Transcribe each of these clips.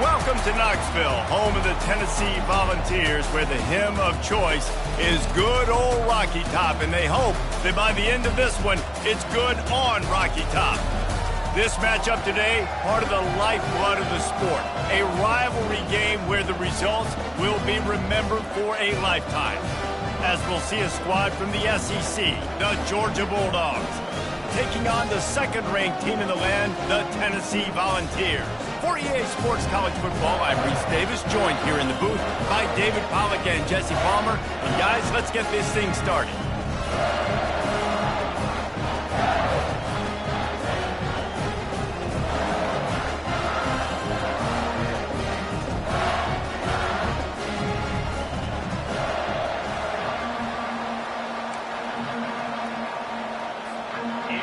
Welcome to Knoxville, home of the Tennessee Volunteers, where the hymn of choice is good old Rocky Top, and they hope that by the end of this one, it's good on Rocky Top. This matchup today, part of the lifeblood of the sport, a rivalry game where the results will be remembered for a lifetime. As we'll see a squad from the SEC, the Georgia Bulldogs, taking on the second-ranked team in the land, the Tennessee Volunteers. For EA Sports College Football, I'm Reese Davis, joined here in the booth by David Pollack and Jesse Palmer. And guys, let's get this thing started.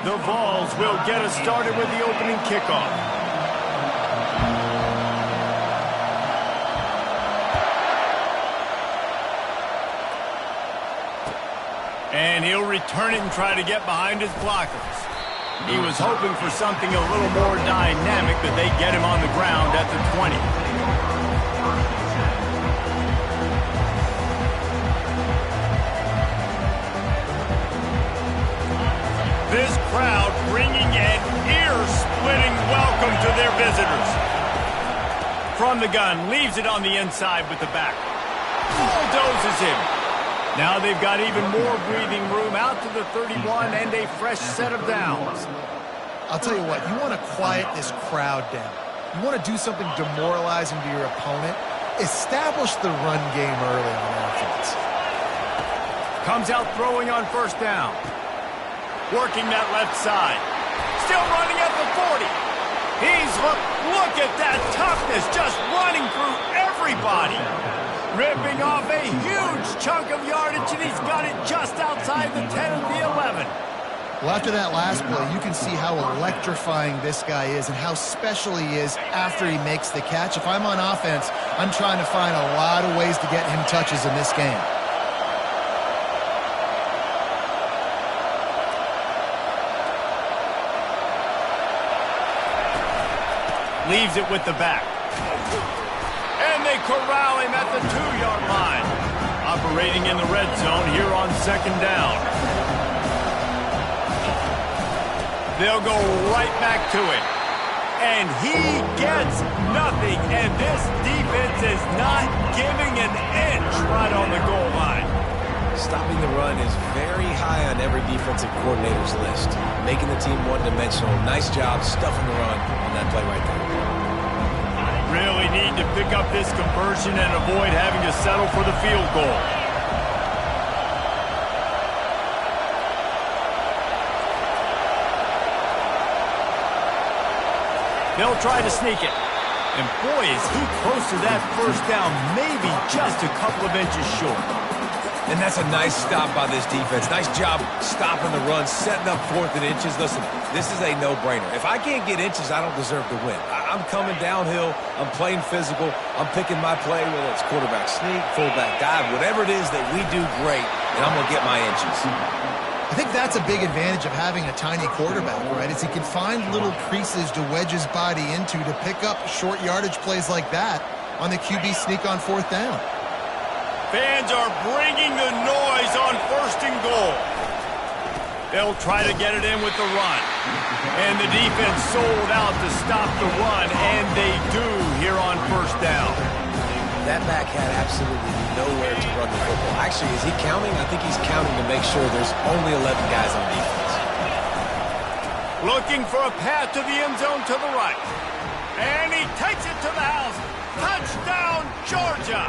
The Vols will get us started with the opening kickoff. And he'll return it and try to get behind his blockers. He was hoping for something a little more dynamic, but they get him on the ground at the 20. This crowd bringing an ear-splitting welcome to their visitors. From the gun, leaves it on the inside with the back. Bulldozes him. Now they've got even more breathing room out to the 31 and a fresh set of downs. I'll tell you what, you want to quiet this crowd down. You want to do something demoralizing to your opponent. Establish the run game early on offense. Comes out throwing on first down. Working that left side. Still running at the 40. Look at that toughness, just running through everybody. Ripping off a huge chunk of yardage, and he's got it just outside the 10 of the 11. Well, after that last play, you can see how electrifying this guy is and how special he is after he makes the catch. If I'm on offense, I'm trying to find a lot of ways to get him touches in this game. Leaves it with the back. And they corral him at the 2-yard line. Operating in the red zone here on second down. They'll go right back to it. And he gets nothing. And this defense is not giving an inch right on the goal line. Stopping the run is very high on every defensive coordinator's list. Making the team one-dimensional. Nice job stuffing the run on that play right there. Really need to pick up this conversion and avoid having to settle for the field goal. They'll try to sneak it. And boy, is he close to that first down, maybe just a couple of inches short. And that's a nice stop by this defense. Nice job stopping the run, setting up 4th and inches. Listen, this is a no-brainer. If I can't get inches, I don't deserve to win. I'm coming downhill. I'm playing physical. I'm picking my play, whether it's quarterback sneak, fullback dive, whatever it is that we do great, and I'm going to get my inches. I think that's a big advantage of having a tiny quarterback, right? Is he can find little creases to wedge his body into to pick up short yardage plays like that on the QB sneak on 4th down. Fans are bringing the noise on 1st and goal. They'll try to get it in with the run. And the defense sold out to stop the run, and they do here on 1st down. That back had absolutely nowhere to run the football. Actually, is he counting? I think he's counting to make sure there's only 11 guys on defense. Looking for a path to the end zone to the right. And he takes it to the house. Touchdown, Georgia!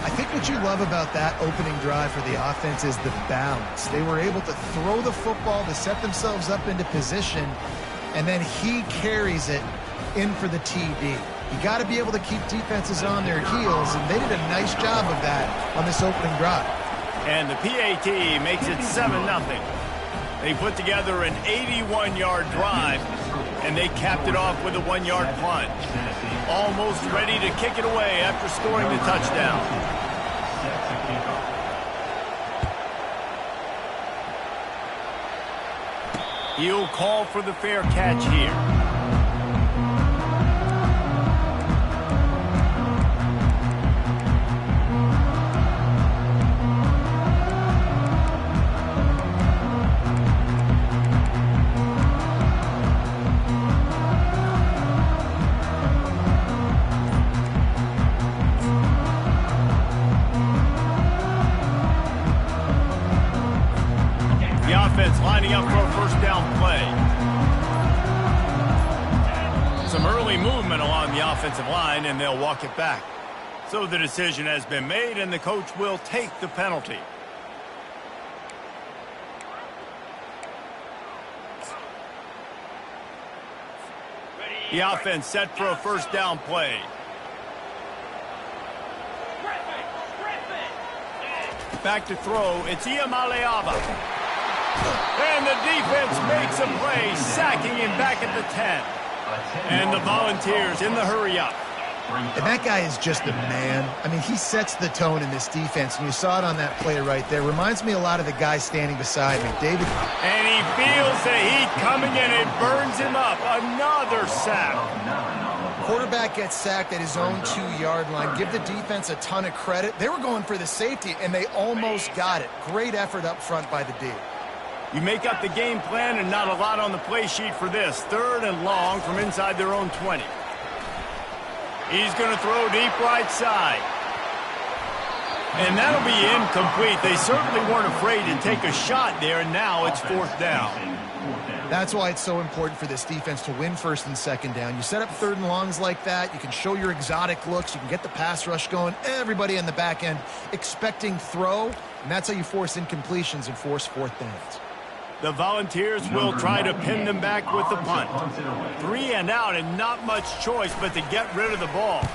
I think what you love about that opening drive for the offense is the balance. They were able to throw the football to set themselves up into position, and then he carries it in for the TD. You got to be able to keep defenses on their heels, and they did a nice job of that on this opening drive. And the PAT makes it 7-0. They put together an 81-yard drive, and they capped it off with a 1-yard plunge. Almost ready to kick it away after scoring the touchdown. He'll call for the fair catch here. lining up for a first down play. Some early movement along the offensive line, and they'll walk it back. So the decision has been made, and the coach will take the penalty. The offense set for a first down play. Back to throw, it's Iamaleava. And the defense makes a play, sacking him back at the 10. And the Volunteers in the hurry-up. And that guy is just a man. I mean, he sets the tone in this defense, and you saw it on that play right there. Reminds me a lot of the guy standing beside me, David. And he feels the heat coming in. It burns him up. Another sack. Quarterback gets sacked at his own 2-yard line. Give the defense a ton of credit. They were going for the safety, and they almost got it. Great effort up front by the D. You make up the game plan, and not a lot on the play sheet for this. 3rd and long from inside their own 20. He's going to throw deep right side. And that'll be incomplete. They certainly weren't afraid to take a shot there, and now it's 4th down. That's why it's so important for this defense to win 1st and 2nd down. You set up 3rd and longs like that. You can show your exotic looks. You can get the pass rush going. Everybody in the back end expecting throw, and that's how you force incompletions and force 4th downs. The Volunteers will try to pin them back with the punt. 3 and out, and not much choice but to get rid of the ball.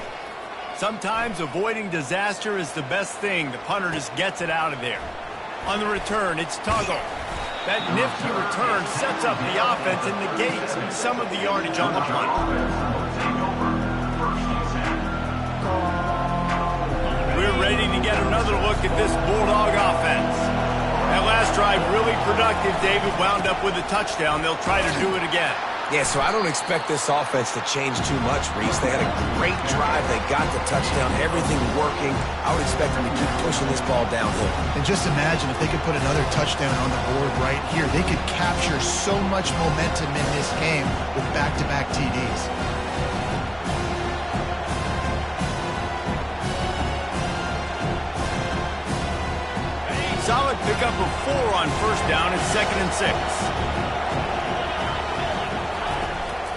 Sometimes avoiding disaster is the best thing. The punter just gets it out of there. On the return, it's Tuggle. That nifty return sets up the offense and negates some of the yardage on the punt. We're ready to get another look at this Bulldog offense. That last drive really productive. David wound up with a touchdown. They'll try to do it again. Yeah, so I don't expect this offense to change too much, Reese. They had a great drive. They got the touchdown. Everything working. I would expect them to keep pushing this ball downhill. And just imagine if they could put another touchdown on the board right here. They could capture so much momentum in this game with back-to-back TDs. Solid pickup of 4 on 1st down. It's 2nd and 6.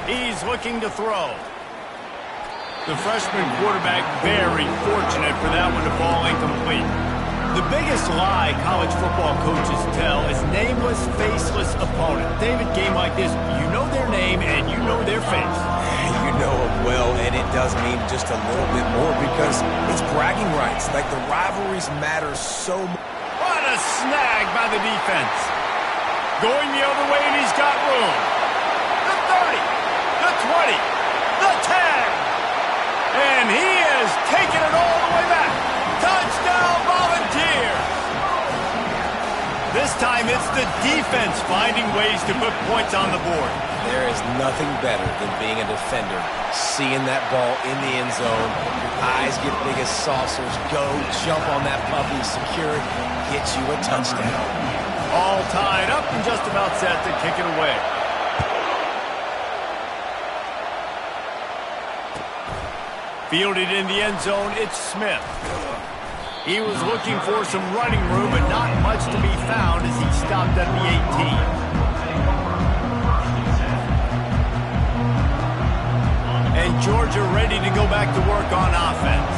He's looking to throw. The freshman quarterback very fortunate for that one to fall incomplete. The biggest lie college football coaches tell is nameless, faceless opponent. David, game like this, you know their name and you know their face. You know them well, and it does mean just a little bit more because it's bragging rights. Like the rivalries matter so much. What a snag by the defense. Going the other way, and he's got room. The 30, the 20, the 10. And he is taking it all the way back. Touchdown, Volunteers. This time it's the defense finding ways to put points on the board. There is nothing better than being a defender, seeing that ball in the end zone. Your eyes get big as saucers. Go, jump on that puppy, secure it, get you a touchdown. All tied up and just about set to kick it away. Fielded in the end zone, it's Smith. He was looking for some running room, but not much to be found as he stopped at the 18. And Georgia ready to go back to work on offense.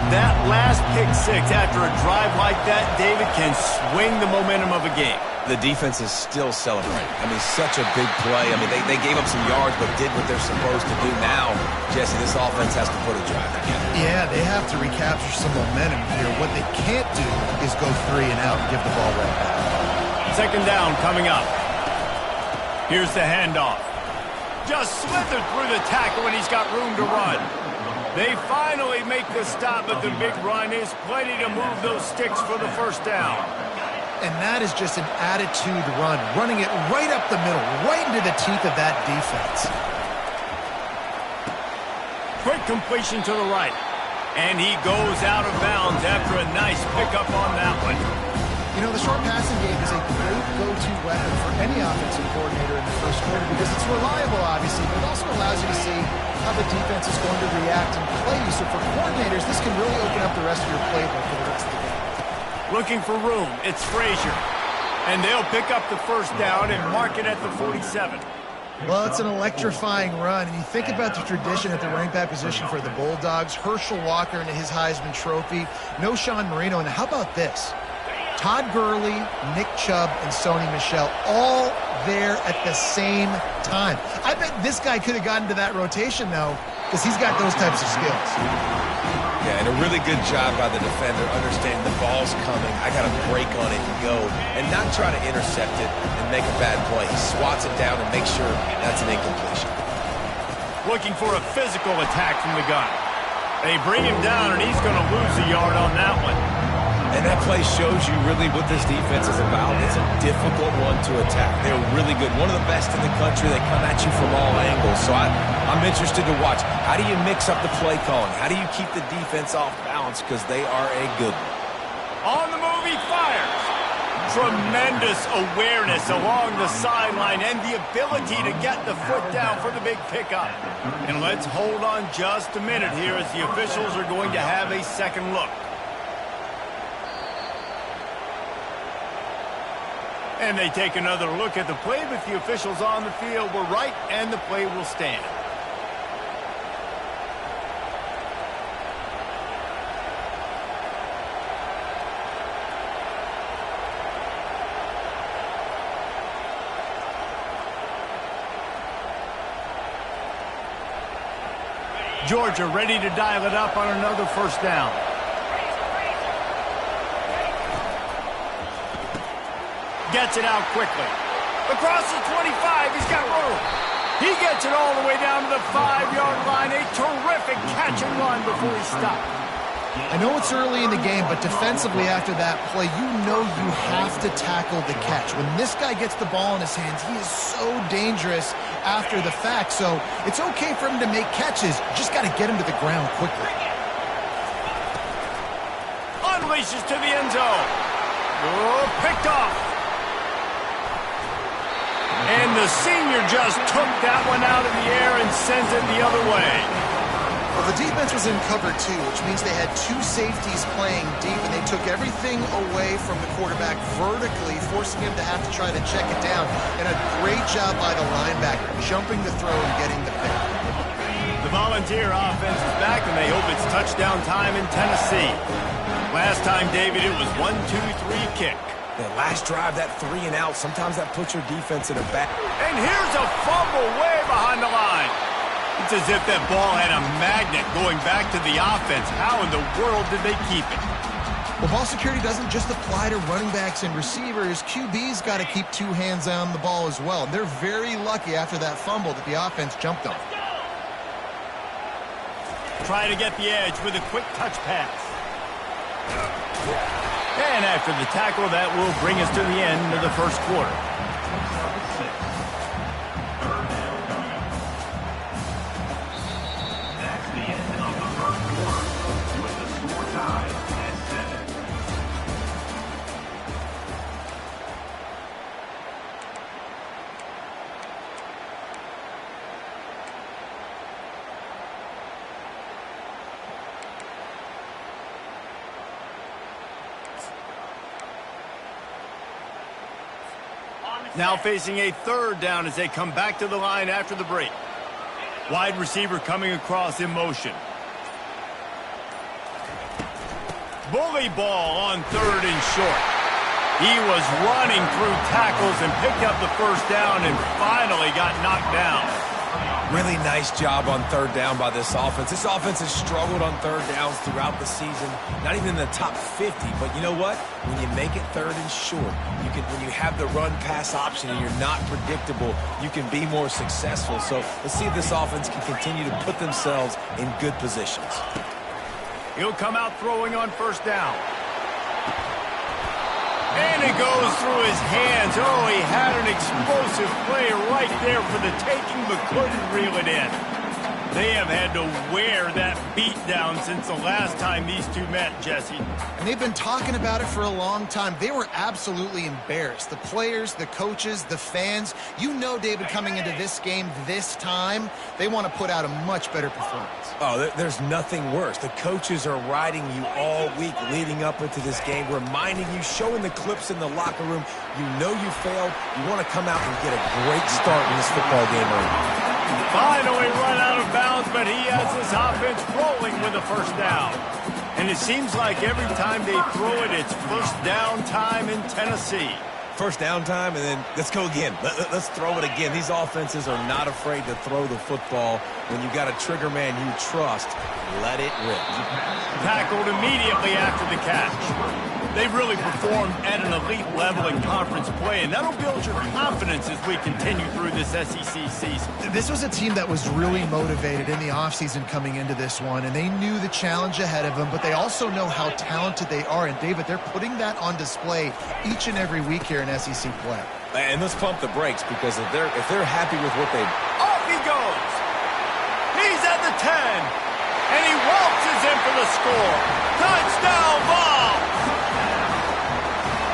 That last pick 6 after a drive like that, David, can swing the momentum of a game. The defense is still celebrating. I mean, such a big play. I mean, they gave up some yards but did what they're supposed to do. Now, Jesse, this offense has to put a drive together. Yeah, they have to recapture some momentum here. What they can't do is go 3 and out and give the ball right back. 2nd down coming up. Here's the handoff. Just slithered through the tackle, and he's got room to run. They finally make the stop, but the big run is plenty to move those sticks for the 1st down. And that is just an attitude run, running it right up the middle, right into the teeth of that defense. Quick completion to the right. And he goes out of bounds after a nice pickup on that one. You know, the short passing game is a great go-to weapon for any offensive coordinator in the 1st quarter because it's reliable, obviously, but it also allows you to see how the defense is going to react and play you. So for coordinators, this can really open up the rest of your playbook for the rest of the game. Looking for room, it's Frazier. And they'll pick up the first down and mark it at the 47. Well, it's an electrifying run, and you think about the tradition at the running back position for the Bulldogs. Herschel Walker and his Heisman Trophy, no Sean Marino, and how about this? Todd Gurley, Nick Chubb, and Sony Michel all there at the same time. I bet this guy could have gotten to that rotation, though, because he's got those types of skills. Yeah, and a really good job by the defender understanding the ball's coming. I got to break on it and go, and not try to intercept it and make a bad play. He swats it down and makes sure that's an incompletion. Looking for a physical attack from the gun. They bring him down, and he's going to lose a yard on that one. And that play shows you really what this defense is about. It's a difficult one to attack. They're really good. One of the best in the country. They come at you from all angles. So I'm interested to watch. How do you mix up the play calling? How do you keep the defense off balance? Because they are a good one. On the move, he fires. Tremendous awareness along the sideline and the ability to get the foot down for the big pickup. And let's hold on just a minute here as the officials are going to have a second look. And they take another look at the play, but the officials on the field were right, and the play will stand. Georgia ready to dial it up on another first down. Gets it out quickly. Across the 25, he's got room. He gets it all the way down to the 5-yard line. A terrific catch and run before he stopped. I know it's early in the game, but defensively after that play, you know you have to tackle the catch. When this guy gets the ball in his hands, he is so dangerous after the fact. So it's okay for him to make catches. You just got to get him to the ground quickly. Unleashes to the end zone. Oh, picked off. And the senior just took that one out of the air and sends it the other way. Well, the defense was in cover two, which means they had two safeties playing deep, and they took everything away from the quarterback vertically, forcing him to have to try to check it down. And a great job by the linebacker, jumping the throw and getting the pick. The Volunteer offense is back, and they hope it's touchdown time in Tennessee. Last time, David, it was 1-2-3 kick. That last drive, that 3 and out, sometimes that puts your defense in a back. And here's a fumble way behind the line. It's as if that ball had a magnet going back to the offense. How in the world did they keep it? Well, ball security doesn't just apply to running backs and receivers. QB's got to keep two hands on the ball as well. And they're very lucky after that fumble that the offense jumped on. Trying to get the edge with a quick touch pass. And after the tackle, that will bring us to the end of the first quarter. Now facing a third down as they come back to the line after the break. Wide receiver coming across in motion. Bully ball on third and short. He was running through tackles and picked up the first down and finally got knocked down. Really nice job on third down by this offense. This offense has struggled on third downs throughout the season. Not even in the top 50, but you know what? When you make it third and short, when you have the run-pass option and you're not predictable, you can be more successful. So let's see if this offense can continue to put themselves in good positions. He'll come out throwing on first down. And it goes through his hands. Oh, he had an explosive play right there for the taking, but couldn't reel it in. They have had to wear that beat down since the last time these two met, Jesse. And they've been talking about it for a long time. They were absolutely embarrassed. The players, the coaches, the fans. You know, David, coming into this game this time, they want to put out a much better performance. Oh, there's nothing worse. The coaches are riding you all week leading up into this game, reminding you, showing the clips in the locker room. You know you failed. You want to come out and get a great start in this football game early. Finally run out of bounds, but he has his offense rolling with a first down. And it seems like every time they throw it, it's first down time in Tennessee. First down time, and then let's go again. Let's throw it again. These offenses are not afraid to throw the football. When you got a trigger man you trust, let it rip. Tackled immediately after the catch. They've really performed at an elite level in conference play, and that'll build your confidence as we continue through this SEC season. This was a team that was really motivated in the offseason coming into this one, and they knew the challenge ahead of them, but they also know how talented they are. And, David, they're putting that on display each and every week here in SEC play. And let's pump the brakes, because if they're happy with what they... Off he goes! He's at the 10, and he waltzes in for the score. Touchdown ball!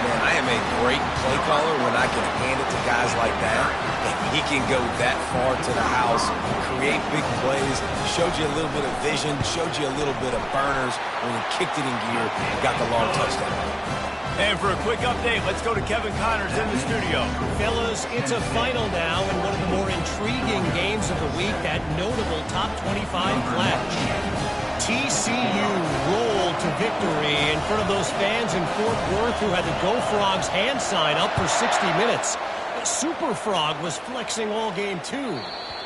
Man, I am a great play caller when I can hand it to guys like that. And he can go that far to the house, create big plays, showed you a little bit of vision, showed you a little bit of burners when he kicked it in gear and got the long touchdown. And for a quick update, let's go to Kevin Connors in the studio. Fellas, it's a final now in one of the more intriguing games of the week, that notable top 25 clash. TCU rolled to victory in front of those fans in Fort Worth who had the Go Frogs hand sign up for 60 minutes. Super Frog was flexing all game too,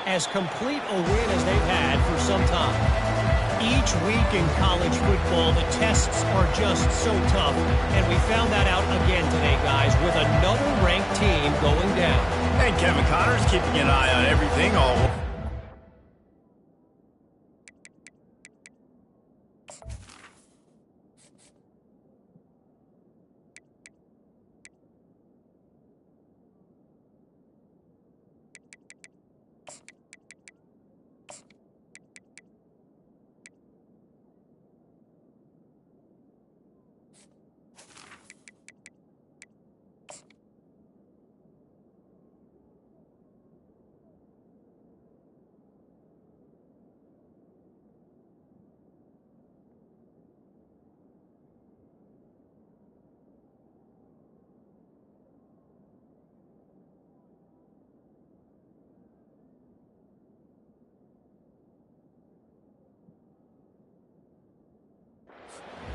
as complete a win as they've had for some time. Each week in college football, the tests are just so tough, and we found that out again today, guys, with another ranked team going down. And Kevin Connors keeping an eye on everything all.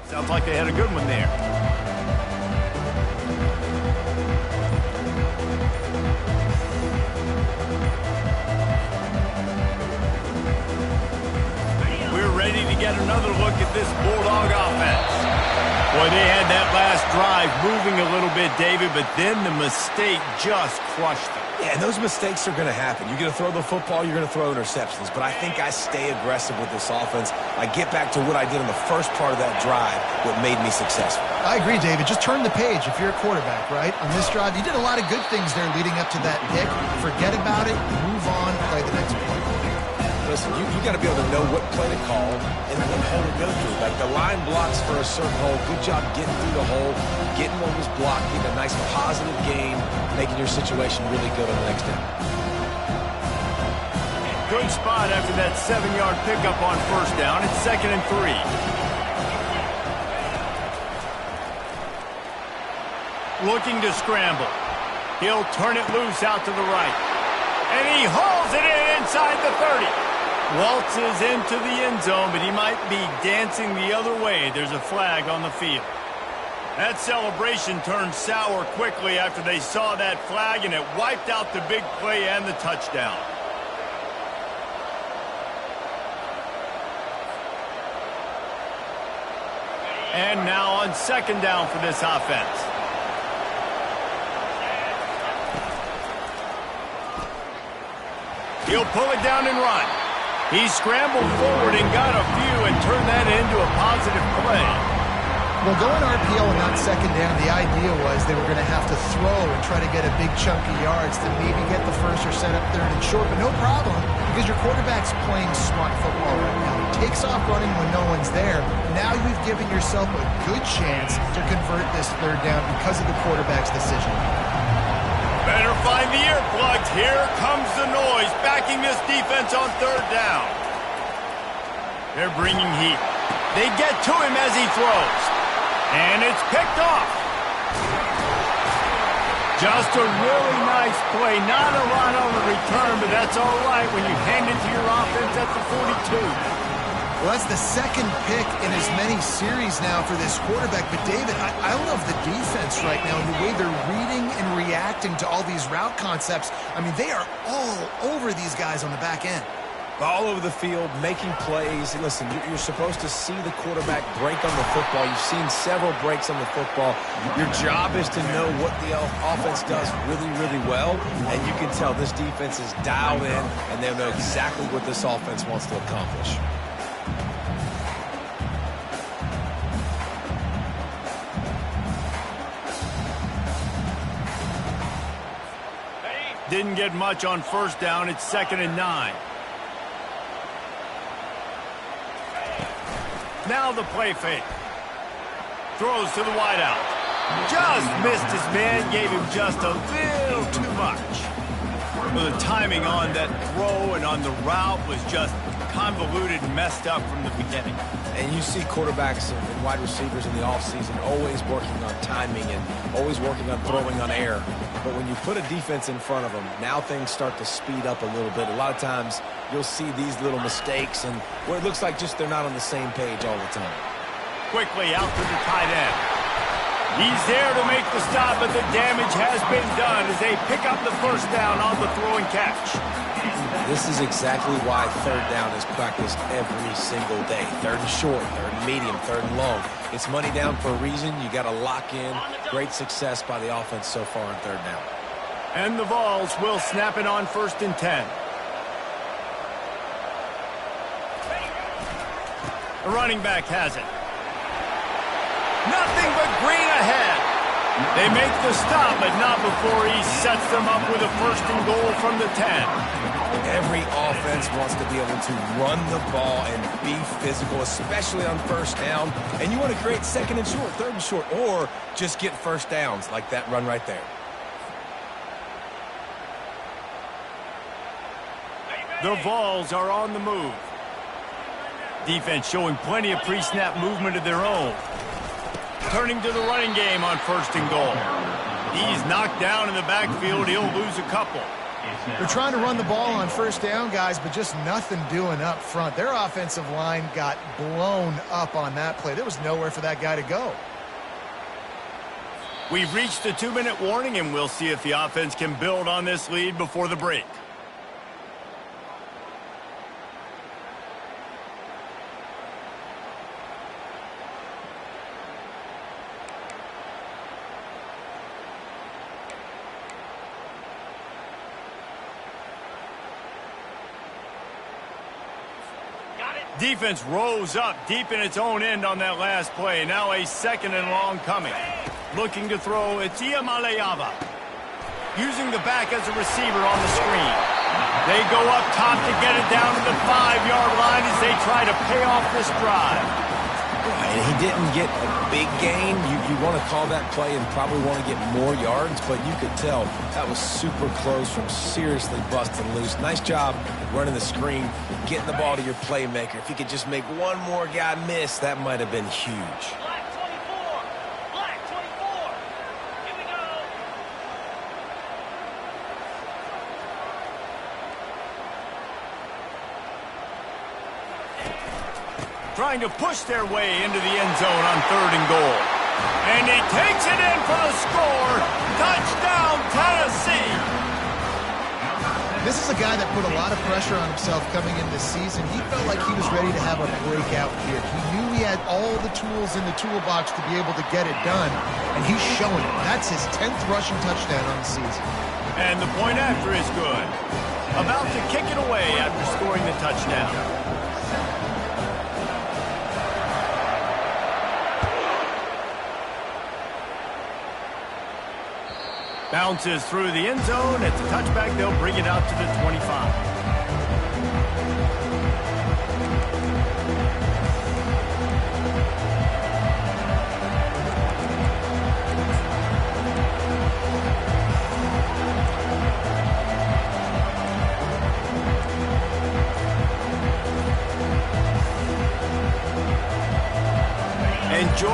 Sounds like they had a good one there. We're ready to get another look at this Bulldog offense. Boy, they had that last drive moving a little bit, David, but then the mistake just crushed them. Yeah, and those mistakes are going to happen. You're going to throw the football, you're going to throw interceptions. But I think I stay aggressive with this offense. I get back to what I did in the first part of that drive, what made me successful. I agree, David. Just turn the page if you're a quarterback, right? On this drive, you did a lot of good things there leading up to that pick. Forget about it, move on, play the next play. Listen, you got to be able to know what play to call and what hole to go through. Like the line blocks for a certain hole. Good job getting through the hole, getting what was blocked, getting a nice positive gain, making your situation really good on the next down. Good spot after that 7-yard pickup on first down. It's 2nd and 3. Looking to scramble. He'll turn it loose out to the right. And he hauls it in inside the 30. Waltzes into the end zone, but he might be dancing the other way. There's a flag on the field. That celebration turned sour quickly after they saw that flag, and it wiped out the big play and the touchdown. And now on 2nd down for this offense. He'll pull it down and run. He scrambled forward and got a few and turned that into a positive play. Well, going RPO on that 2nd down, the idea was they were going to have to throw and try to get a big chunk of yards to maybe get the first or set up 3rd and short, but no problem. Because your quarterback's playing smart football right now. He takes off running when no one's there. Now you've given yourself a good chance to convert this third down because of the quarterback's decision. Better find the earplugs. Here comes the noise, backing this defense on third down. They're bringing heat. They get to him as he throws. And it's picked off. Just a really nice play. Not a lot on the return, but that's all right when you hand it to your offense at the 42. Well, that's the second pick in as many series now for this quarterback. But, David, I love the defense right now and the way they're reading and reacting to all these route concepts. I mean, they are all over these guys on the back end. All over the field, making plays. Listen, you're supposed to see the quarterback break on the football. You've seen several breaks on the football. Your job is to know what the offense does really, really well. And you can tell this defense is dialed in, and they know exactly what this offense wants to accomplish. Didn't get much on first down. It's 2nd and 9. Now the play fake. Throws to the wideout. Just missed his man. Gave him just a little too much. Well, the timing on that throw and on the route was just convoluted and messed up from the beginning. And you see quarterbacks and wide receivers in the offseason always working on timing and always working on throwing on air. But when you put a defense in front of them, now things start to speed up a little bit. A lot of times you'll see these little mistakes and where it looks like just they're not on the same page all the time. Quickly out to the tight end. He's there to make the stop, but the damage has been done as they pick up the first down on the throw and catch. This is exactly why third down is practiced every single day. Third and short, third and medium, third and long. It's money down for a reason. You got to lock in. Great success by the offense so far on third down. And the Vols will snap it on 1st and 10. The running back has it. Nothing but green ahead. They make the stop, but not before he sets them up with a 1st and goal from the 10. Every offense wants to be able to run the ball and be physical, especially on first down. And you want to create 2nd and short, 3rd and short, or just get first downs like that run right there. The Vols are on the move. Defense showing plenty of pre-snap movement of their own. Turning to the running game on 1st and goal. He's knocked down in the backfield. He'll lose a couple. They're trying to run the ball on first down, guys, but just nothing doing up front. Their offensive line got blown up on that play. There was nowhere for that guy to go. We've reached the 2-minute warning, and we'll see if the offense can build on this lead before the break. Defense rose up deep in its own end on that last play. Now a 2nd and long coming. Looking to throw, it's Iamaleava. Using the back as a receiver on the screen. They go up top to get it down to the 5-yard line as they try to pay off this drive. And he didn't get a big gain. You want to call that play and probably want to get more yards, but you could tell that was super close from seriously busting loose. Nice job running the screen, getting the ball to your playmaker. If he could just make one more guy miss, that might have been huge. Black 24. Black 24. Here we go. Trying to push their way into the end zone on 3rd and goal. And he takes it in for the score. Touchdown, Tennessee. This is a guy that put a lot of pressure on himself coming into the season. He felt like he was ready to have a breakout year. He knew he had all the tools in the toolbox to be able to get it done, and he's showing it. That's his 10th rushing touchdown on the season. And the point after is good. About to kick it away after scoring the touchdown. Bounces through the end zone. At the touchback, they'll bring it out to the 25.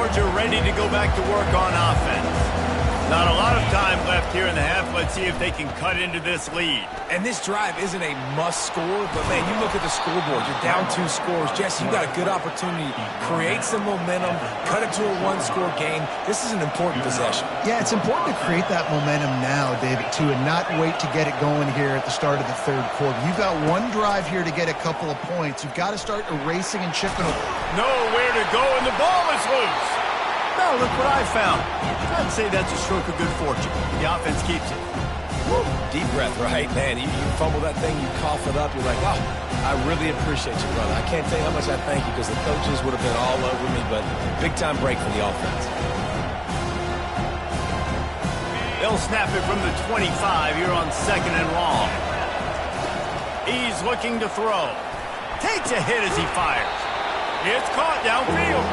Georgia ready to go back to work on offense. Not a lot of time left here in the half. Let's see if they can cut into this lead. And this drive isn't a must score, but, man, you look at the scoreboard. You're down 2 scores. Jesse, you got a good opportunity. Create some momentum. Cut it to a 1-score game. This is an important possession. Yeah, it's important to create that momentum now, David, too, and not wait to get it going here at the start of the third quarter. You've got one drive here to get a couple of points. You've got to start erasing and chipping away. Nowhere to go, and the ball is loose. Now look what I found. I'd say that's a stroke of good fortune. The offense keeps it. Woo. Deep breath, right? Man, you fumble that thing, you cough it up. You're like, oh, I really appreciate you, brother. I can't tell you how much I thank you because the coaches would have been all over me, but big-time break for the offense. They'll snap it from the 25 here on 2nd and long. He's looking to throw. Takes a hit as he fires. It's caught downfield.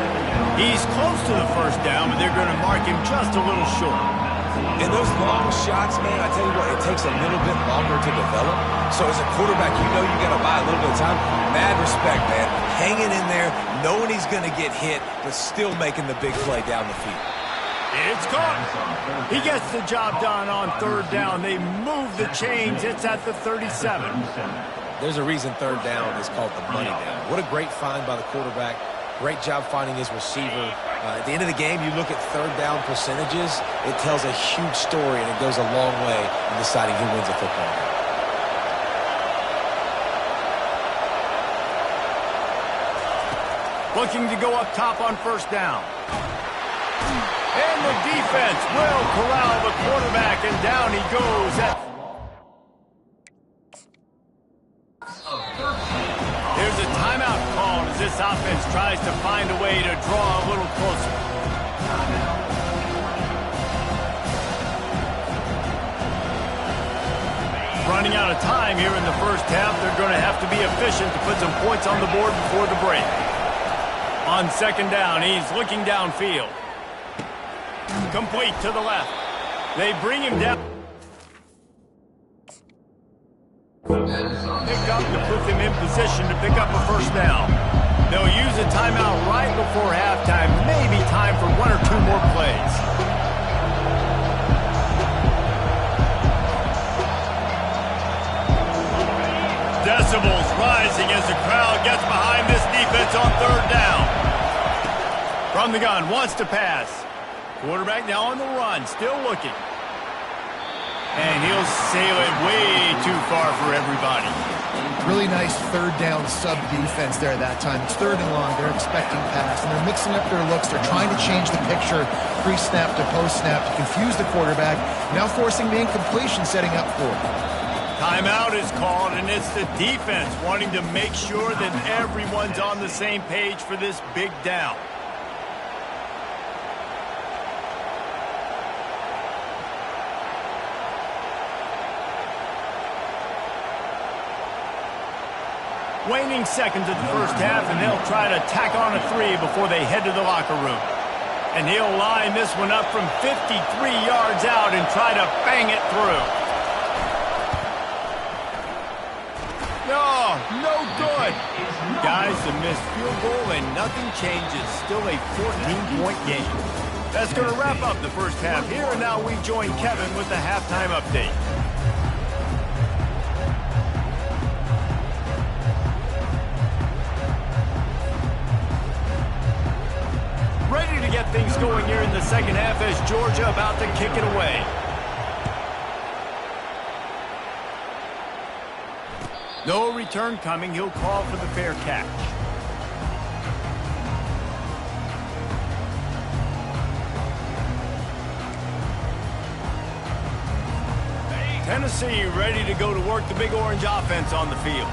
He's close to the first down, but they're going to mark him just a little short. And those long shots, man, I tell you what, it takes a little bit longer to develop. So as a quarterback, you know you got to buy a little bit of time. Mad respect, man. Hanging in there, knowing he's going to get hit, but still making the big play down the field. It's caught. He gets the job done on 3rd down. They move the chains. It's at the 37. There's a reason 3rd down is called the money down. What a great find by the quarterback. Great job finding his receiver. At the end of the game, you look at 3rd down percentages. It tells a huge story, and it goes a long way in deciding who wins a football game. Looking to go up top on 1st down. And the defense will corral the quarterback, and down he goes. There's a timeout called as this offense tries to find a way to draw a little closer. Running out of time here in the first half. They're going to have to be efficient to put some points on the board before the break. On 2nd down, he's looking downfield. Complete to the left. They bring him down. Pick up to put them in position to pick up a 1st down. They'll use a timeout right before halftime. Maybe time for 1 or 2 more plays. Decibels rising as the crowd gets behind this defense on 3rd down. From the gun, wants to pass. Quarterback now on the run, still looking. And he'll sail it way too far for everybody. Really nice 3rd down sub-defense there that time. It's 3rd and long. They're expecting pass, and they're mixing up their looks. They're trying to change the picture pre-snap to post-snap to confuse the quarterback, now forcing the incompletion, setting up for it. Timeout is called, and it's the defense wanting to make sure that everyone's on the same page for this big down. Waning seconds of the first half, and they'll try to tack on a 3 before they head to the locker room. And he'll line this one up from 53 yards out and try to bang it through. Oh, no good. Guys, a missed field goal, and nothing changes. Still a 14-point game. That's going to wrap up the first half here, and now we join Kevin with the halftime update. Ready to get things going here in the second half as Georgia about to kick it away. No return coming. He'll call for the fair catch. Tennessee ready to go to work the Big Orange offense on the field.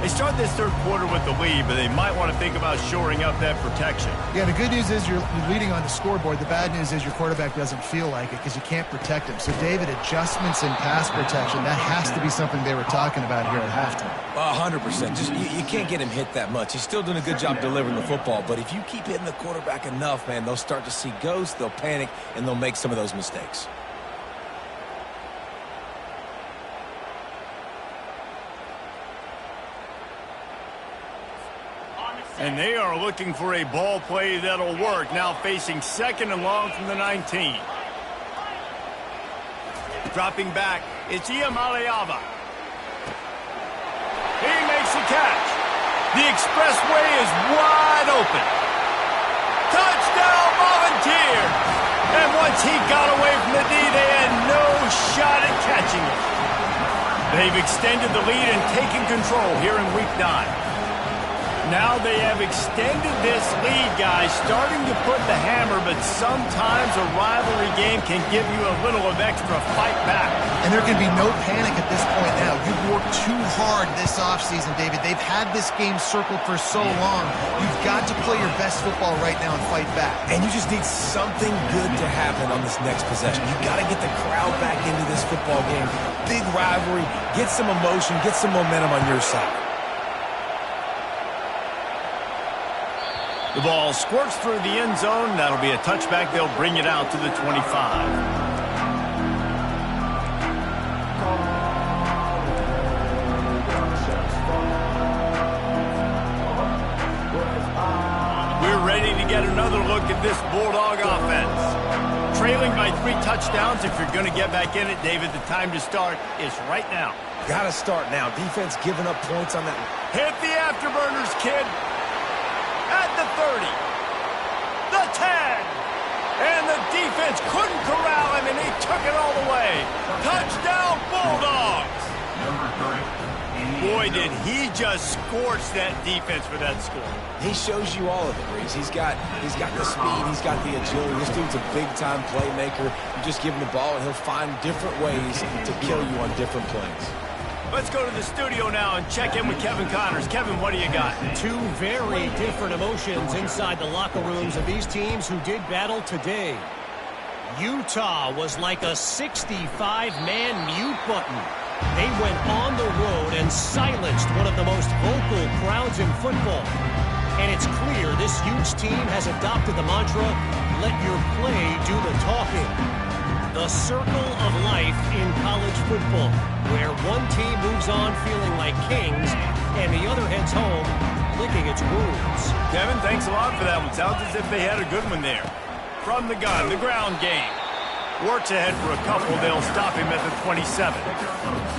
They start this third quarter with the lead, but they might want to think about shoring up that protection. Yeah, the good news is you're leading on the scoreboard. The bad news is your quarterback doesn't feel like it because you can't protect him. So, David, adjustments in pass protection, that has to be something they were talking about here at halftime. 100%. Just you can't get him hit that much. He's still doing a good job delivering the football, but if you keep hitting the quarterback enough, man, they'll start to see ghosts, they'll panic, and they'll make some of those mistakes. And they are looking for a ball play that'll work. Now facing 2nd and long from the 19. Dropping back, it's Iamaleava. He makes the catch. The expressway is wide open. Touchdown, Volunteer! And once he got away from the D, they had no shot at catching it. They've extended the lead and taken control here in Week 9. Now they have extended this lead, guys, starting to put the hammer, but sometimes a rivalry game can give you a little of extra fight back. And there can be no panic at this point now. You've worked too hard this offseason, David. They've had this game circled for so long. You've got to play your best football right now and fight back. And you just need something good to happen on this next possession. You got to get the crowd back into this football game. Big rivalry. Get some emotion. Get some momentum on your side. The ball squirts through the end zone. That'll be a touchback. They'll bring it out to the 25. We're ready to get another look at this Bulldog offense. Trailing by 3 touchdowns. If you're going to get back in it, David, the time to start is right now. Got to start now. Defense giving up points on that. Hit the afterburners, kid. At the 30, the 10, and the defense couldn't corral him, and he took it all the way. Touchdown, Bulldogs! Boy, did he just scorch that defense for that score. He shows you all of it, Reese. He's got the speed, he's got the agility. This dude's a big-time playmaker. You just give him the ball, and he'll find different ways to kill you on different plays. Let's go to the studio now and check in with Kevin Connors. Kevin, what do you got? 2 very different emotions inside the locker rooms of these teams who did battle today. Utah was like a 65-man mute button. They went on the road and silenced one of the most vocal crowds in football. And it's clear this huge team has adopted the mantra, let your play do the talking. The circle of life in college football, where one team moves on feeling like kings and the other heads home licking its wounds. Kevin, thanks a lot for that one. Sounds as if they had a good one there. From the gun, the ground game. Works ahead for a couple. They'll stop him at the 27.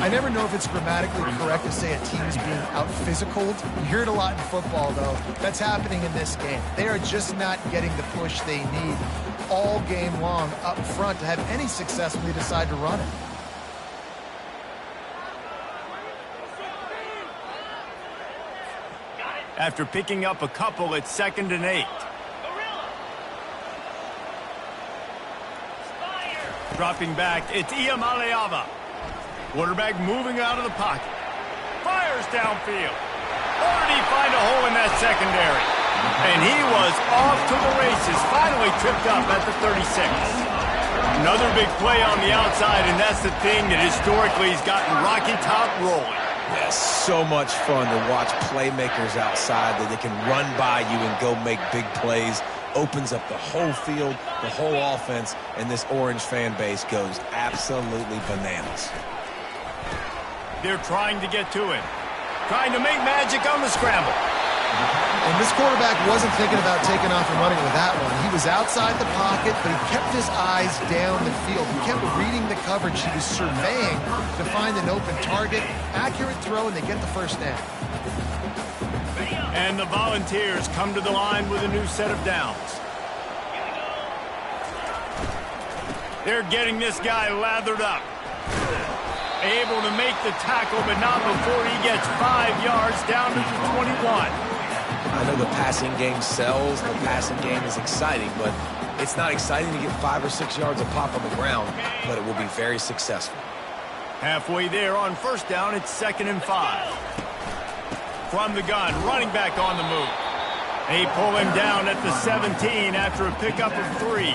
I never know if it's grammatically correct to say a team is being out-physicaled. You hear it a lot in football, though. That's happening in this game. They are just not getting the push they need all game long up front to have any success when they decide to run it. After picking up a couple, it's 2nd and 8. Dropping back, it's Iamaleava. Quarterback moving out of the pocket. Fires downfield. Or did he find a hole in that secondary? And he was off to the races, finally tripped up at the 36. Another big play on the outside, and that's the thing that historically has gotten Rocky Top rolling. Yes, so much fun to watch playmakers outside that they can run by you and go make big plays. Opens up the whole field, the whole offense, and this Orange fan base goes absolutely bananas. They're trying to get to him. Trying to make magic on the scramble. And this quarterback wasn't thinking about taking off and running with that one. He was outside the pocket, but he kept his eyes down the field. He kept reading the coverage. He was surveying to find an open target. Accurate throw, and they get the first down. And the Volunteers come to the line with a new set of downs. They're getting this guy lathered up. Able to make the tackle, but not before he gets 5 yards down to the 21. I know the passing game sells, the passing game is exciting, but it's not exciting to get 5 or 6 yards of pop on the ground, but it will be very successful. Halfway there on first down, it's 2nd and 5. From the gun, running back on the move. They pull him down at the 17 after a pickup of 3.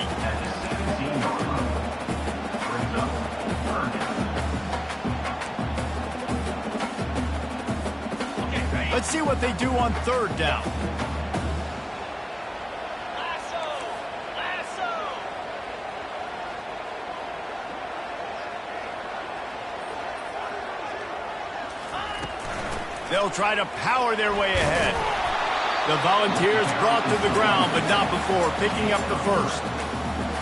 Let's see what they do on 3rd down. They'll try to power their way ahead. The Volunteers brought to the ground, but not before picking up the first.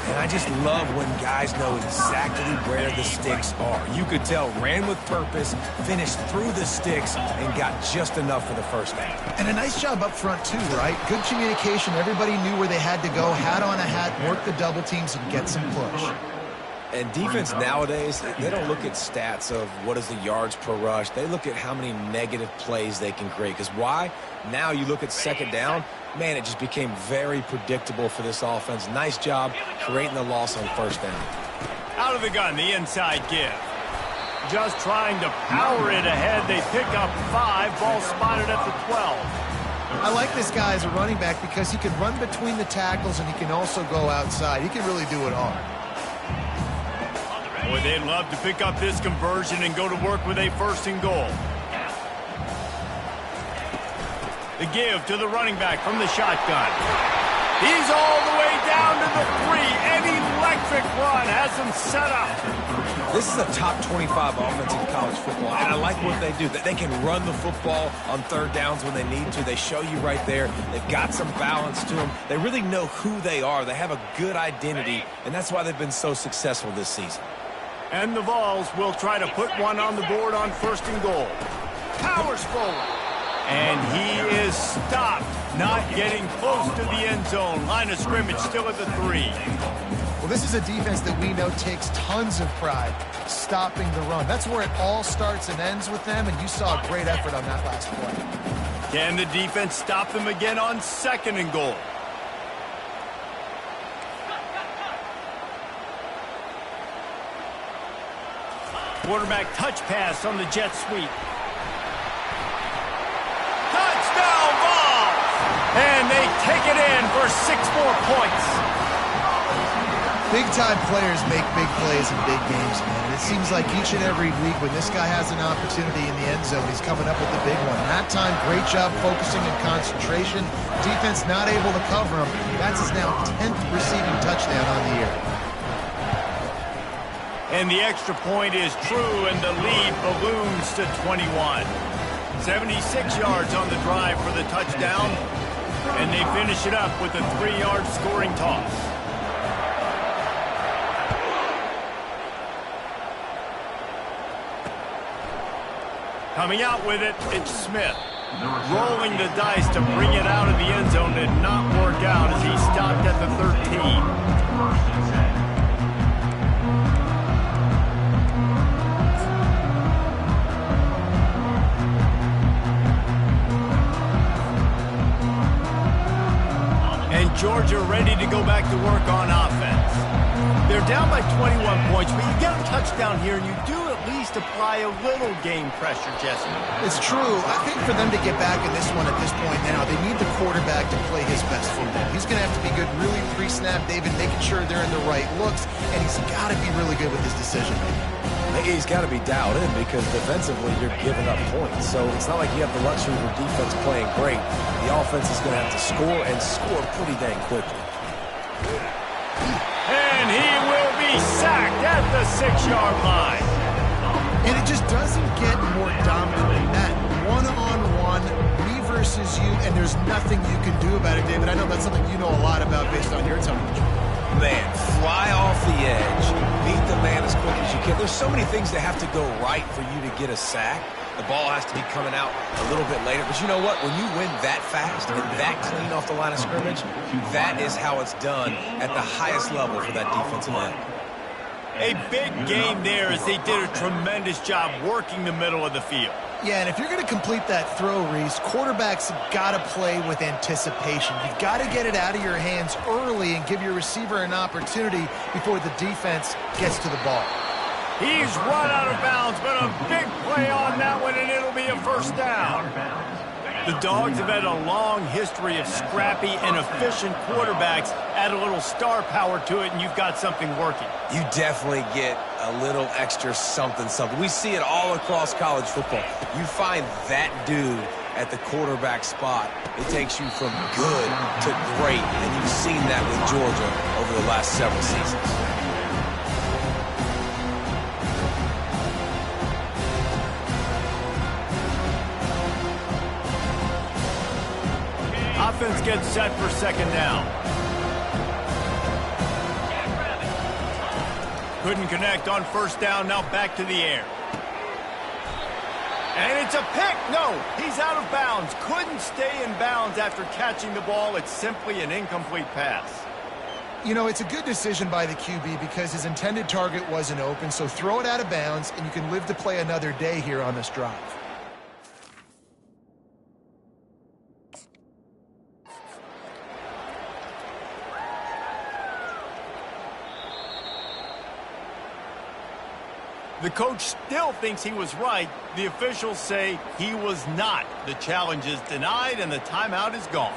And I just love when guys know exactly where the sticks are. You could tell ran with purpose, finished through the sticks, and got just enough for the first down. And a nice job up front, too, right? Good communication. Everybody knew where they had to go, hat on a hat, work the double teams, and get some push. And defense nowadays, they don't look at stats of what is the yards per rush. They look at how many negative plays they can create. Because why? Now you look at second down, man, it just became very predictable for this offense. Nice job creating the loss on first down. Out of the gun, the inside give. Just trying to power it ahead. They pick up 5. Ball spotted at the 12. I like this guy as a running back because he can run between the tackles and he can also go outside. He can really do it all. Boy, they'd love to pick up this conversion and go to work with a first and goal. The give to the running back from the shotgun. He's all the way down to the 3. An electric run has him set up. This is a top 25 offense in college football, and I like what they do. They can run the football on third downs when they need to. They show you right there. They've got some balance to them. They really know who they are. They have a good identity, and that's why they've been so successful this season. And the Vols will try to put one on the board on first and goal. Powers forward. And he is stopped, not getting close to the end zone. Line of scrimmage still at the 3. Well, this is a defense that we know takes tons of pride stopping the run. That's where it all starts and ends with them, and you saw a great effort on that last play. Can the defense stop them again on second and goal? Quarterback touch pass on the jet sweep. Touchdown Vols! And they take it in for 6 more points. Big-time players make big plays in big games, man. And it seems like each and every week when this guy has an opportunity in the end zone, he's coming up with the big one. That time, great job focusing and concentration. Defense not able to cover him. That's his now 10th receiving touchdown on the year. And the extra point is true, and the lead balloons to 21. 76 yards on the drive for the touchdown, and they finish it up with a 3-yard scoring toss. Coming out with it, it's Smith. Rolling the dice to bring it out of the end zone did not work out as he stopped at the 13. Georgia ready to go back to work on offense. They're down by 21 points, but you get a touchdown here, and you do at least apply a little game pressure, Jesse. It's true. I think for them to get back in this one at this point now, they need the quarterback to play his best football. He's going to have to be good really pre-snap, David, making sure they're in the right looks, and he's got to be really good with his decision-making. He's got to be dialed in because defensively you're giving up points. So it's not like you have the luxury of your defense playing great. The offense is going to have to score and score pretty dang quickly. And he will be sacked at the 6-yard line. And it just doesn't get more dominant than that. One-on-one, me versus you, and there's nothing you can do about it, David. I know that's something you know a lot about based on your television. Man, fly off the edge, beat the man as quick as you can. There's so many things that have to go right for you to get a sack. The ball has to be coming out a little bit later. But you know what? When you win that fast and that clean off the line of scrimmage, that is how it's done at the highest level for that defensive end. A big game there as they did a tremendous job working the middle of the field. Yeah, and if you're going to complete that throw, Reese, quarterbacks have got to play with anticipation. You've got to get it out of your hands early and give your receiver an opportunity before the defense gets to the ball. He's run out of bounds, but a big play on that one, and it'll be a first down. The Dogs have had a long history of scrappy and efficient quarterbacks. Add a little star power to it, and you've got something working. You definitely get a little extra something. We see it all across college football. You find that dude at the quarterback spot, it takes you from good to great, and you've seen that with Georgia over the last several seasons. get set for second down. Couldn't connect on first down, now back to the air. And it's a pick. No, he's out of bounds. Couldn't stay in bounds after catching the ball. It's simply an incomplete pass. You know, it's a good decision by the QB because his intended target wasn't open, so throw it out of bounds, and you can live to play another day here on this drive. The coach still thinks he was right. The officials say he was not. The challenge is denied, and the timeout is gone.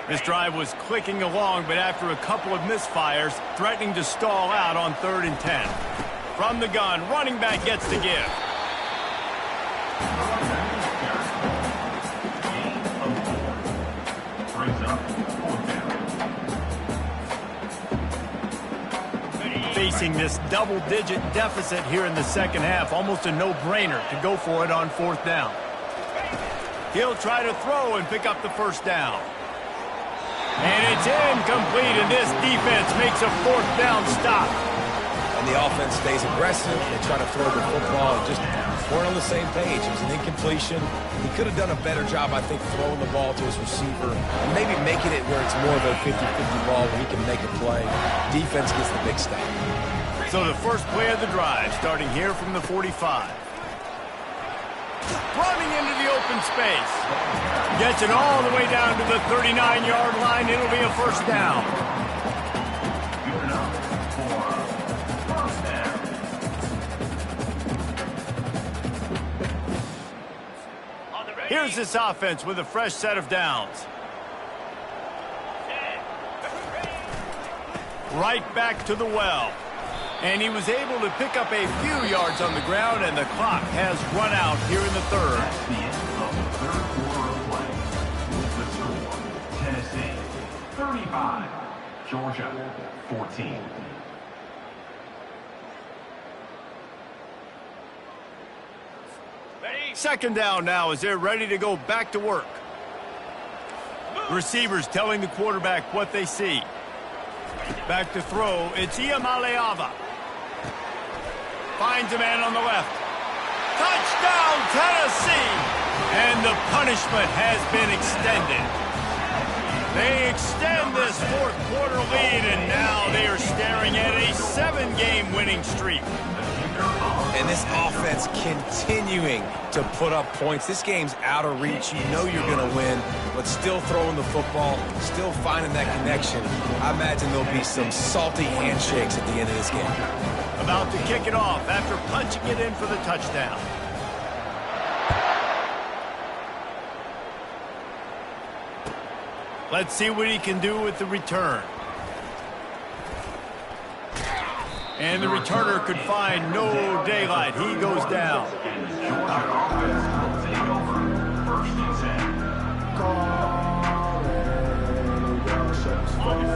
This drive was clicking along, but after a couple of misfires, threatening to stall out on 3rd and 10. From the gun, running back gets the give. Facing this double-digit deficit here in the second half, almost a no-brainer to go for it on 4th down. He'll try to throw and pick up the first down. And it's incomplete, and this defense makes a 4th down stop. And the offense stays aggressive. They try to throw the football and just weren't on the same page. It was an incompletion. He could have done a better job, I think, throwing the ball to his receiver and maybe making it where it's more of a 50-50 ball where he can make a play. Defense gets the big stop. So the first play of the drive, starting here from the 45. Running into the open space. Gets it all the way down to the 39-yard line. It'll be a first down. Here's this offense with a fresh set of downs. Right back to the well. And he was able to pick up a few yards on the ground, and the clock has run out here in the third. That's the end of the third quarter of play. The score, Tennessee 35, Georgia 14. Second down now as they're ready to go back to work. Receivers telling the quarterback what they see. Back to throw, it's Iamaleava. Finds a man on the left. Touchdown, Tennessee! And the punishment has been extended. They extend this 4th quarter lead, and now they are staring at a 7-game winning streak. And this offense continuing to put up points. This game's out of reach. You know you're going to win, but still throwing the football, still finding that connection. I imagine there'll be some salty handshakes at the end of this game. About to kick it off after punching it in for the touchdown. Let's see what he can do with the return. And the returner could find no daylight. He goes down.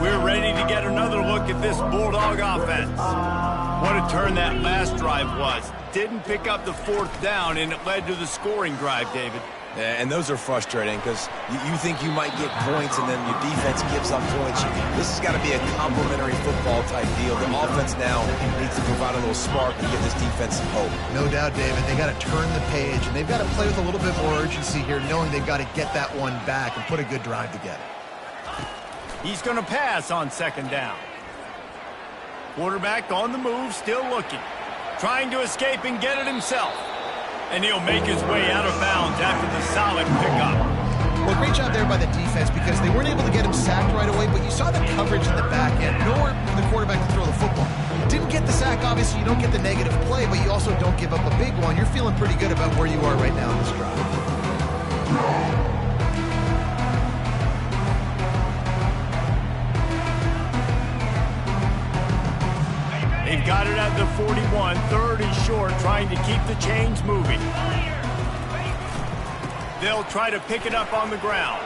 We're ready to get another look at this Bulldog offense. What a turn that last drive was. Didn't pick up the 4th down, and it led to the scoring drive, David. Yeah, and those are frustrating because you think you might get points and then your defense gives up points. This has got to be a complementary football type deal. The offense now needs to provide a little spark and give this defense some hope. No doubt, David. They got to turn the page, and they've got to play with a little bit more urgency here, knowing they've got to get that one back and put a good drive together. He's going to pass on second down. Quarterback on the move, still looking. Trying to escape and get it himself. And he'll make his way out of bounds after the solid pickup. Well, great job there by the defense because they weren't able to get him sacked right away, but you saw the coverage in the back end. Nowhere for the quarterback to throw the football. Didn't get the sack, obviously. You don't get the negative play, but you also don't give up a big one. You're feeling pretty good about where you are right now in this drive. They've got it at the 41. 3rd and short, trying to keep the chains moving. They'll try to pick it up on the ground.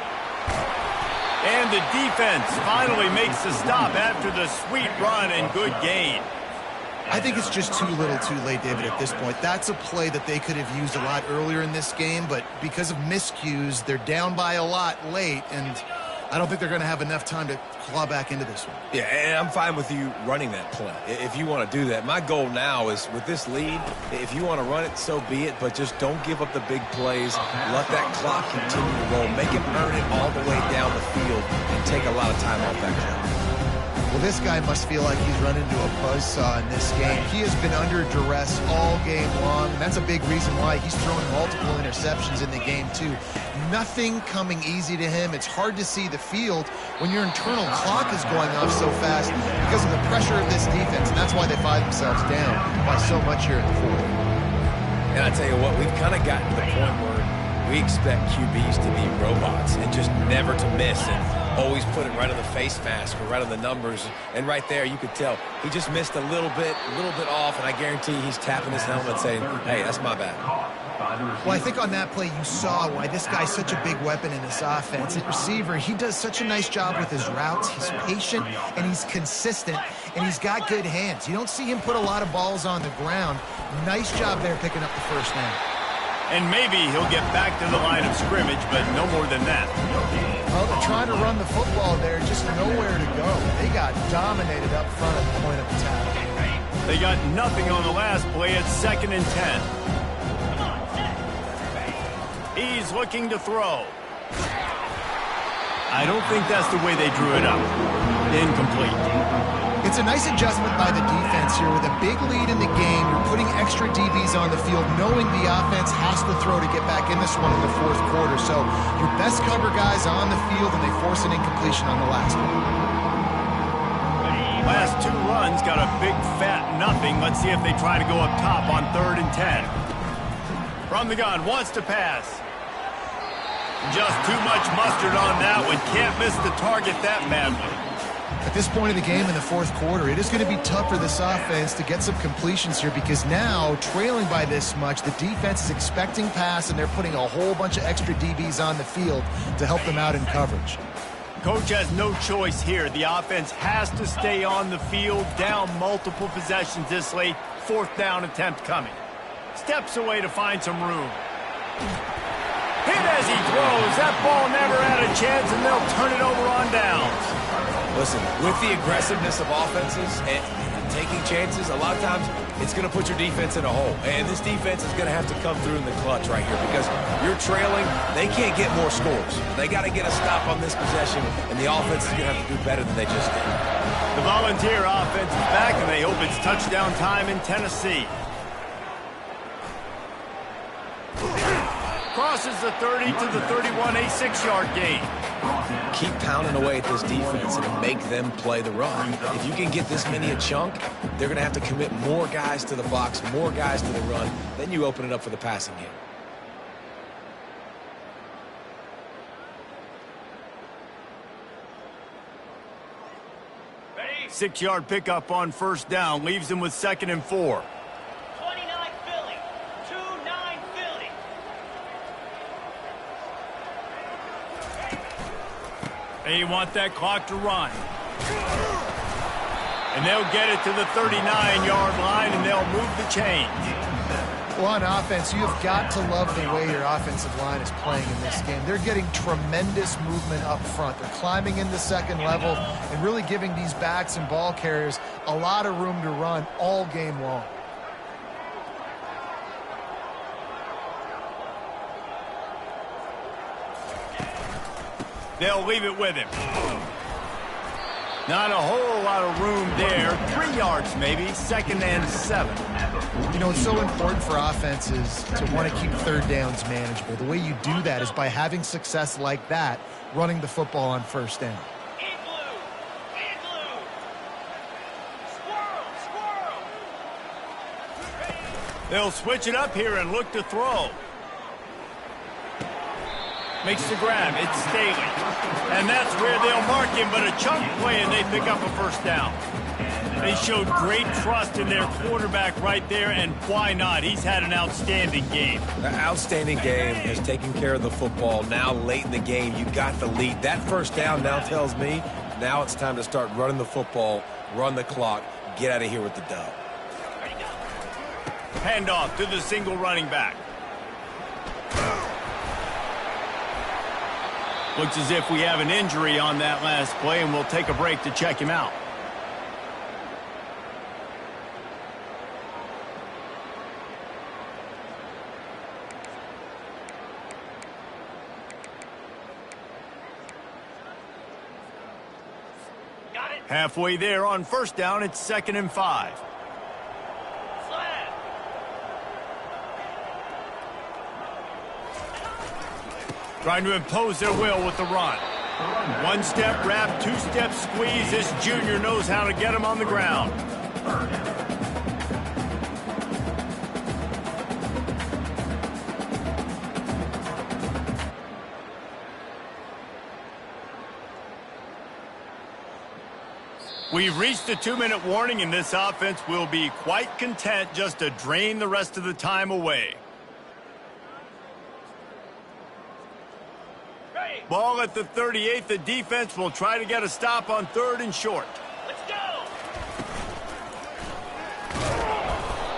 And the defense finally makes the stop after the sweet run and good gain. I think it's just too little too late, David, at this point. That's a play that they could have used a lot earlier in this game, but because of miscues, they're down by a lot late, and I don't think they're going to have enough time to claw back into this one. Yeah, and I'm fine with you running that play if you want to do that. My goal now is with this lead, if you want to run it, so be it, but just don't give up the big plays. Let that clock continue to roll. Make him earn it all the way down the field and take a lot of time off that clock. Well, this guy must feel like he's run into a buzzsaw in this game. He has been under duress all game long, and that's a big reason why he's thrown multiple interceptions in the game, too. Nothing coming easy to him. It's hard to see the field when your internal clock is going off so fast because of the pressure of this defense, and that's why they find themselves down by so much here in the fourth. And I tell you what, we've kind of gotten to the point where we expect QBs to be robots and just never to miss and always put it right on the face mask or right on the numbers. And right there, you could tell he just missed a little bit off, and I guarantee he's tapping his helmet saying, hey, that's my bad. Well, I think on that play you saw why this guy's such a big weapon in this offense. At receiver, he does such a nice job with his routes. He's patient, and he's consistent, and he's got good hands. You don't see him put a lot of balls on the ground. Nice job there picking up the first down. And maybe he'll get back to the line of scrimmage, but no more than that. Well, they're trying to run the football there, just nowhere to go. They got dominated up front at the point of attack. They got nothing on the last play. It's 2nd and 10. He's looking to throw. I don't think that's the way they drew it up. Incomplete. It's a nice adjustment by the defense here. With a big lead in the game, you're putting extra DBs on the field, knowing the offense has to throw to get back in this one in the fourth quarter. So your best cover guys on the field, and they force an incompletion on the last one. Last two runs got a big fat nothing. Let's see if they try to go up top on 3rd and 10. From the gun, wants to pass. Just too much mustard on that one. Can't miss the target that badly. At this point in the game in the fourth quarter, it is going to be tough for this offense to get some completions here because now, trailing by this much, the defense is expecting pass, and they're putting a whole bunch of extra DBs on the field to help them out in coverage. Coach has no choice here. The offense has to stay on the field, down multiple possessions this late. 4th down attempt coming. Steps away to find some room. Hit as he throws. That ball never had a chance, and they'll turn it over on downs. Listen, with the aggressiveness of offenses and taking chances, a lot of times it's going to put your defense in a hole. And this defense is going to have to come through in the clutch right here because you're trailing. They can't get more scores. They got to get a stop on this possession, and the offense is going to have to do better than they just did. The Volunteer offense is back, and they hope it's touchdown time in Tennessee. Crosses the 30 to the 31, a 6-yard gain. Keep pounding away at this defense and make them play the run. If you can get this many a chunk, they're going to have to commit more guys to the box, more guys to the run. Then you open it up for the passing game. Ready? 6-yard pickup on 1st down. Leaves them with 2nd and 4. 29 Philly. 2-9 Philly. They want that clock to run. And they'll get it to the 39-yard line, and they'll move the chains. Well, on offense, you've got to love the way your offensive line is playing in this game. They're getting tremendous movement up front. They're climbing in the 2nd level and really giving these backs and ball carriers a lot of room to run all game long. They'll leave it with him. Not a whole lot of room there. 3 yards maybe. 2nd and 7. You know, it's so important for offenses to want to keep 3rd downs manageable. The way you do that is by having success like that, running the football on 1st down. Igloo. Igloo. Squirrel. Squirrel. They'll switch it up here and look to throw. Makes the grab. It's Staley. And that's where they'll mark him, but a chunk play, and they pick up a 1st down. They showed great trust in their quarterback right there, and why not? He's had an outstanding game. An outstanding game, has taken care of the football. Now late in the game, you got the lead. That 1st down now tells me now it's time to start running the football, run the clock, get out of here with the dub. Handoff to the single running back. Looks as if we have an injury on that last play, and we'll take a break to check him out. Got it. Halfway there on first down, it's 2nd and 5. Flat. Trying to impose their will with the run. One-step wrap, two-step squeeze. This junior knows how to get him on the ground. We've reached a 2-minute warning, and this offense will be quite content just to drain the rest of the time away. Ball at the 38. The defense will try to get a stop on 3rd and short. Let's go.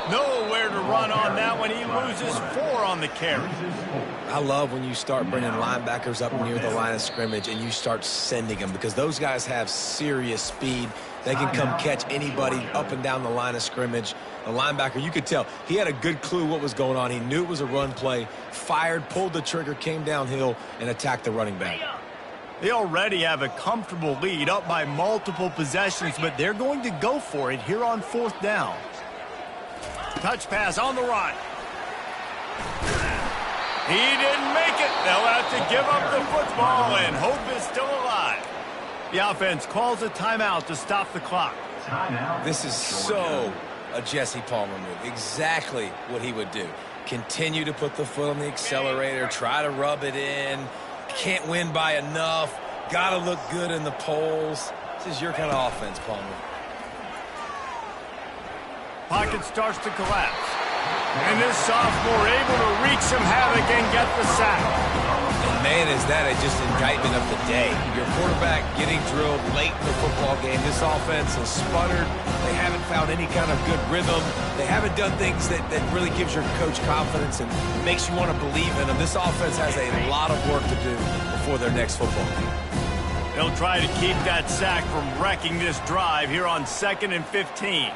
Nowhere to run on that one. He loses 4 on the carry. I love when you start bringing linebackers up near the line of scrimmage and you start sending them, because those guys have serious speed. They can come catch anybody up and down the line of scrimmage. The linebacker, you could tell, he had a good clue what was going on. He knew it was a run play, fired, pulled the trigger, came downhill, and attacked the running back. They already have a comfortable lead, up by multiple possessions, but they're going to go for it here on 4th down. Touch pass on the run. He didn't make it. They'll have to give up the football, and hope is still alive. The offense calls a timeout to stop the clock. This is so a Jesse Palmer move. Exactly what he would do. Continue to put the foot on the accelerator, try to rub it in. Can't win by enough. Got to look good in the polls. This is your kind of offense, Palmer. Pocket starts to collapse. And this sophomore able to wreak some havoc and get the sack. And man, is that just indictment of the day. Your quarterback getting drilled late in the football game. This offense has sputtered. They haven't found any kind of good rhythm. They haven't done things that really gives your coach confidence and makes you want to believe in them. This offense has a lot of work to do before their next football game. They'll try to keep that sack from wrecking this drive here on 2nd and 15.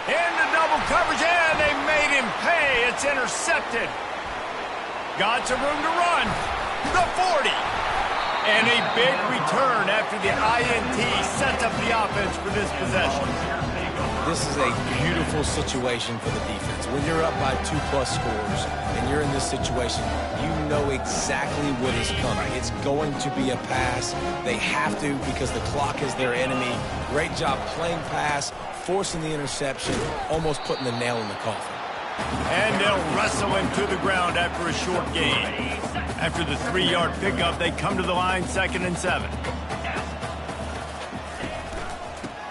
Into double coverage, and they made him pay. It's intercepted. Got some room to run. The 40. And a big return after the INT sets up the offense for this possession. This is a beautiful situation for the defense. When you're up by 2+ scores and you're in this situation, you know exactly what is coming. It's going to be a pass. They have to, because the clock is their enemy. Great job playing pass, forcing the interception, almost putting the nail in the coffin. And they'll wrestle him to the ground after a short gain. After the 3-yard pickup, they come to the line 2nd and 7.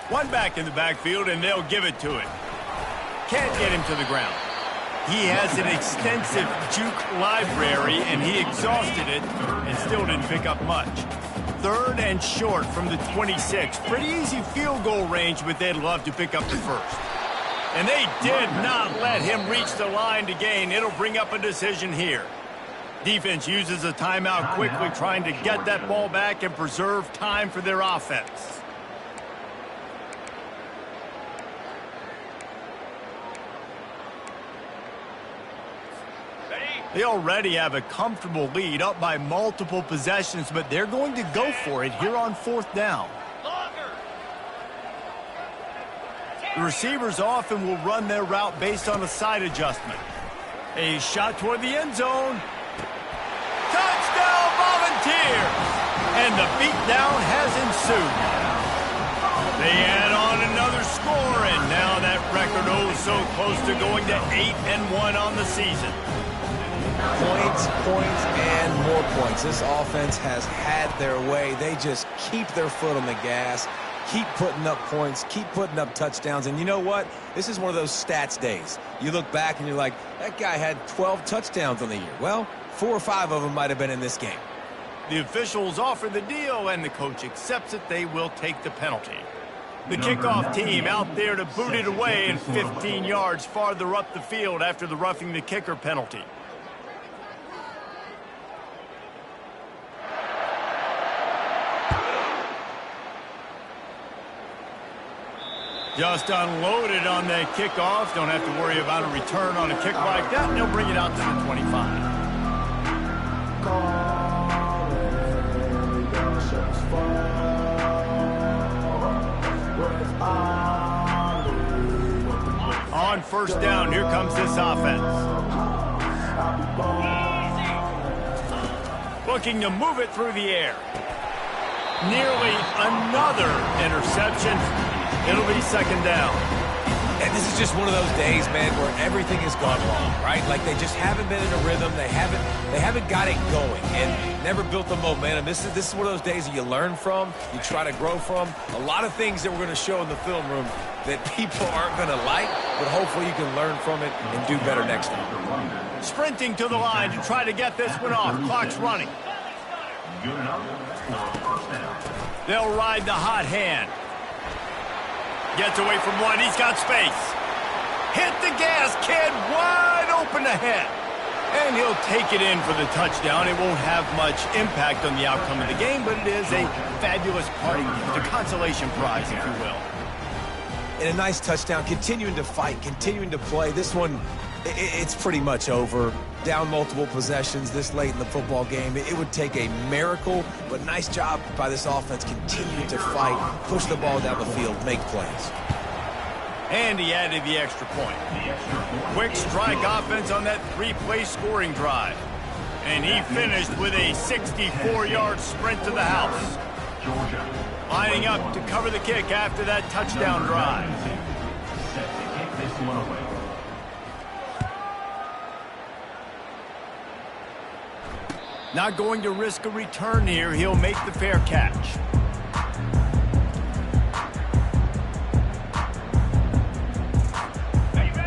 One back in the backfield, and they'll give it to him. Can't get him to the ground. He has an extensive juke library, and he exhausted it and still didn't pick up much. 3rd and short from the 26. Pretty easy field goal range, but they'd love to pick up the first. And they did not let him reach the line to gain. It'll bring up a decision here. Defense uses a timeout quickly, trying to get that ball back and preserve time for their offense. They already have a comfortable lead, up by multiple possessions, but they're going to go for it here on 4th down. The receivers often will run their route based on a side adjustment. A shot toward the end zone. Touchdown, Volunteers! And the beatdown has ensued. They add on another score, and now that record so close to going to 8-1 on the season. Points, and more points. This offense has had their way. They just keep their foot on the gas, keep putting up points, keep putting up touchdowns. And you know what? This is one of those stats days. You look back and you're like, that guy had 12 touchdowns on the year. Well, 4 or 5 of them might have been in this game. The officials offer the deal, and the coach accepts it. They will take the penalty. The kickoff team out there to boot it away, and 15 yards farther up the field after the roughing the kicker penalty. Just unloaded on the kickoff. Don't have to worry about a return on a kick like that. They'll bring it out to the 25. On first down, here comes this offense. Looking to move it through the air. Nearly another interception. It'll be second down. And this is just one of those days, man, where everything has gone wrong, right? Like they just haven't been in a rhythm. They haven't got it going and never built the momentum. This is one of those days that you learn from, you try to grow from. A lot of things that we're going to show in the film room that people aren't going to like, but hopefully you can learn from it and do better next time. Sprinting to the line to try to get this one off. Clock's running. Good enough for a first down. They'll ride the hot hand. Gets away from one. He's got space. Hit the gas, kid. Wide open ahead. And he'll take it in for the touchdown. It won't have much impact on the outcome of the game, but it is a fabulous parting gift, a consolation prize, if you will. And a nice touchdown, continuing to fight, continuing to play. This one, it's pretty much over. Down multiple possessions this late in the football game. It would take a miracle, but nice job by this offense continuing to fight, push the ball down the field, make plays. And he added the extra point. Quick strike offense on that three-play scoring drive. And he finished with a 64-yard sprint to the house. Lining up to cover the kick after that touchdown drive. Set to kick this one away. Not going to risk a return here. He'll make the fair catch.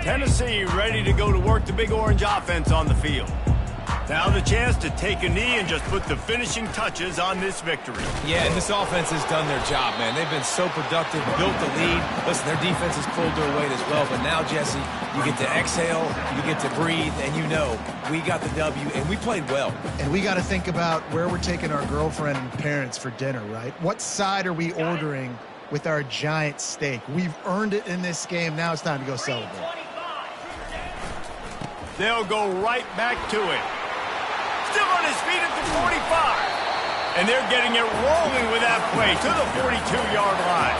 Tennessee ready to go to work the Big Orange offense on the field. Now the chance to take a knee and just put the finishing touches on this victory. Yeah, and this offense has done their job, man. They've been so productive, built the lead. Listen, their defense has pulled their weight as well. But now, Jesse, you get to exhale, you get to breathe, and you know we got the W, and we played well. And we got to think about where we're taking our girlfriend and parents for dinner, right? What side are we ordering with our giant steak? We've earned it in this game. Now it's time to go celebrate. They'll go right back to it. Still on his feet at the 45. And they're getting it rolling with that play to the 42-yard line.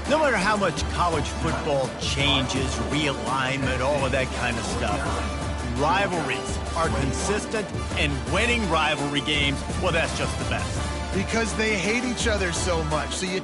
No matter how much college football changes, realignment, all of that kind of stuff, rivalries are consistent, and winning rivalry games, well, that's just the best. Because they hate each other so much. So you